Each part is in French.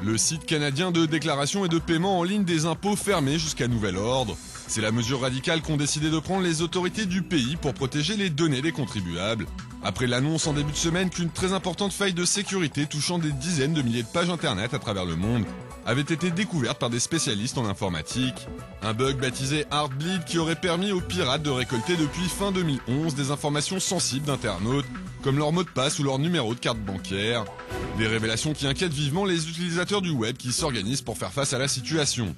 Le site canadien de déclaration et de paiement en ligne des impôts fermé jusqu'à nouvel ordre. C'est la mesure radicale qu'ont décidé de prendre les autorités du pays pour protéger les données des contribuables. Après l'annonce en début de semaine qu'une très importante faille de sécurité touchant des dizaines de milliers de pages internet à travers le monde avait été découverte par des spécialistes en informatique. Un bug baptisé Heartbleed qui aurait permis aux pirates de récolter depuis fin 2011 des informations sensibles d'internautes, comme leur mot de passe ou leur numéro de carte bancaire. Des révélations qui inquiètent vivement les utilisateurs du web qui s'organisent pour faire face à la situation.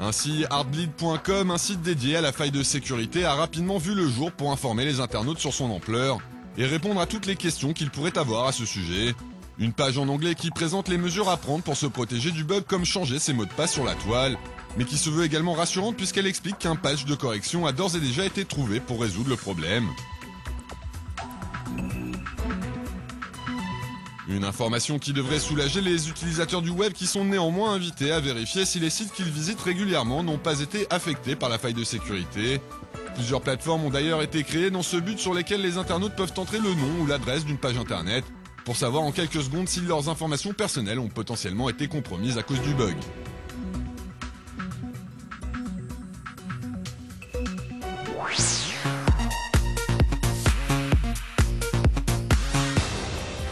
Ainsi, Heartbleed.com, un site dédié à la faille de sécurité, a rapidement vu le jour pour informer les internautes sur son ampleur et répondre à toutes les questions qu'ils pourraient avoir à ce sujet. Une page en anglais qui présente les mesures à prendre pour se protéger du bug comme changer ses mots de passe sur la toile, mais qui se veut également rassurante puisqu'elle explique qu'un patch de correction a d'ores et déjà été trouvé pour résoudre le problème. Une information qui devrait soulager les utilisateurs du web qui sont néanmoins invités à vérifier si les sites qu'ils visitent régulièrement n'ont pas été affectés par la faille de sécurité. Plusieurs plateformes ont d'ailleurs été créées dans ce but sur lesquelles les internautes peuvent entrer le nom ou l'adresse d'une page internet pour savoir en quelques secondes si leurs informations personnelles ont potentiellement été compromises à cause du bug.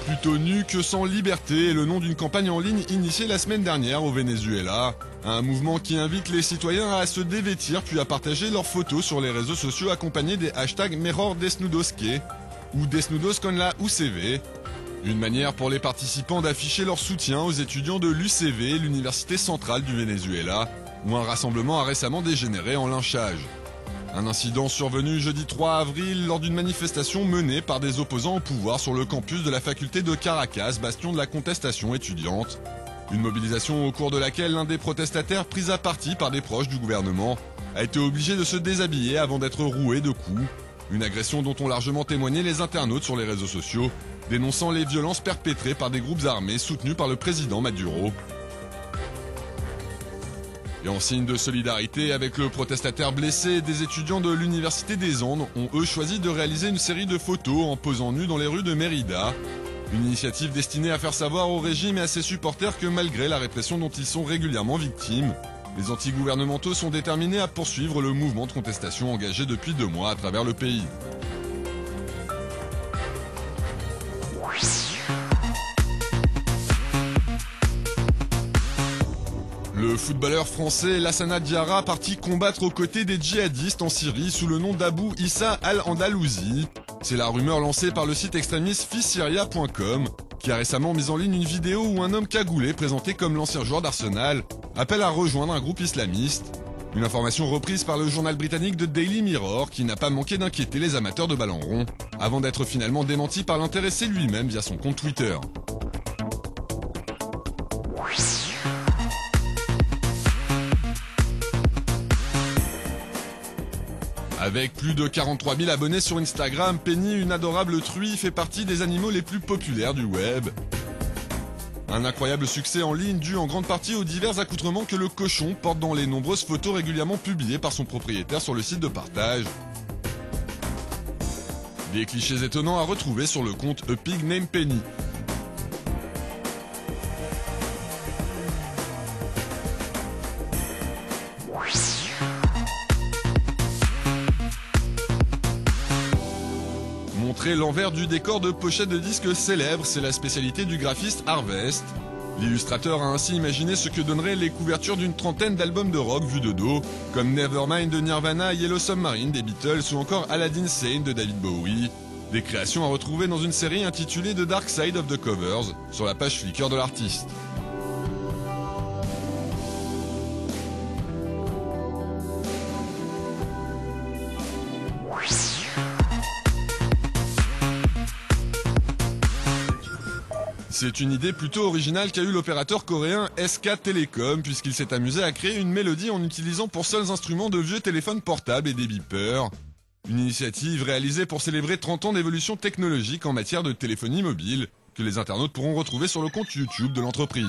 Plutôt nu que sans liberté est le nom d'une campagne en ligne initiée la semaine dernière au Venezuela. Un mouvement qui invite les citoyens à se dévêtir puis à partager leurs photos sur les réseaux sociaux accompagnés des hashtags Mejor Desnudos que ou Desnudos con la UCV. Une manière pour les participants d'afficher leur soutien aux étudiants de l'UCV, l'université centrale du Venezuela, où un rassemblement a récemment dégénéré en lynchage. Un incident survenu jeudi 3 avril lors d'une manifestation menée par des opposants au pouvoir sur le campus de la faculté de Caracas, bastion de la contestation étudiante. Une mobilisation au cours de laquelle l'un des protestataires, pris à partie par des proches du gouvernement, a été obligé de se déshabiller avant d'être roué de coups. Une agression dont ont largement témoigné les internautes sur les réseaux sociaux, dénonçant les violences perpétrées par des groupes armés soutenus par le président Maduro. Et en signe de solidarité avec le protestataire blessé, des étudiants de l'Université des Andes ont eux choisi de réaliser une série de photos en posant nus dans les rues de Mérida. Une initiative destinée à faire savoir au régime et à ses supporters que malgré la répression dont ils sont régulièrement victimes, les anti-gouvernementaux sont déterminés à poursuivre le mouvement de contestation engagé depuis 2 mois à travers le pays. Le footballeur français Lassana Diarra parti combattre aux côtés des djihadistes en Syrie sous le nom d'Abou Issa al-Andalouzi. C'est la rumeur lancée par le site extrémiste fissyria.com qui a récemment mis en ligne une vidéo où un homme cagoulé présenté comme l'ancien joueur d'Arsenal appelle à rejoindre un groupe islamiste. Une information reprise par le journal britannique The Daily Mirror qui n'a pas manqué d'inquiéter les amateurs de ballon rond avant d'être finalement démenti par l'intéressé lui-même via son compte Twitter. Avec plus de 43 000 abonnés sur Instagram, Penny, une adorable truie, fait partie des animaux les plus populaires du web. Un incroyable succès en ligne dû en grande partie aux divers accoutrements que le cochon porte dans les nombreuses photos régulièrement publiées par son propriétaire sur le site de partage. Des clichés étonnants à retrouver sur le compte A Pig Named Penny. Montrer l'envers du décor de pochette de disques célèbres, c'est la spécialité du graphiste Harvest. L'illustrateur a ainsi imaginé ce que donneraient les couvertures d'une trentaine d'albums de rock vus de dos, comme Nevermind de Nirvana, Yellow Submarine des Beatles ou encore Aladdin Sane de David Bowie. Des créations à retrouver dans une série intitulée The Dark Side of the Covers, sur la page Flickr de l'artiste. C'est une idée plutôt originale qu'a eu l'opérateur coréen SK Telecom puisqu'il s'est amusé à créer une mélodie en utilisant pour seuls instruments de vieux téléphones portables et des beepers. Une initiative réalisée pour célébrer 30 ans d'évolution technologique en matière de téléphonie mobile que les internautes pourront retrouver sur le compte YouTube de l'entreprise.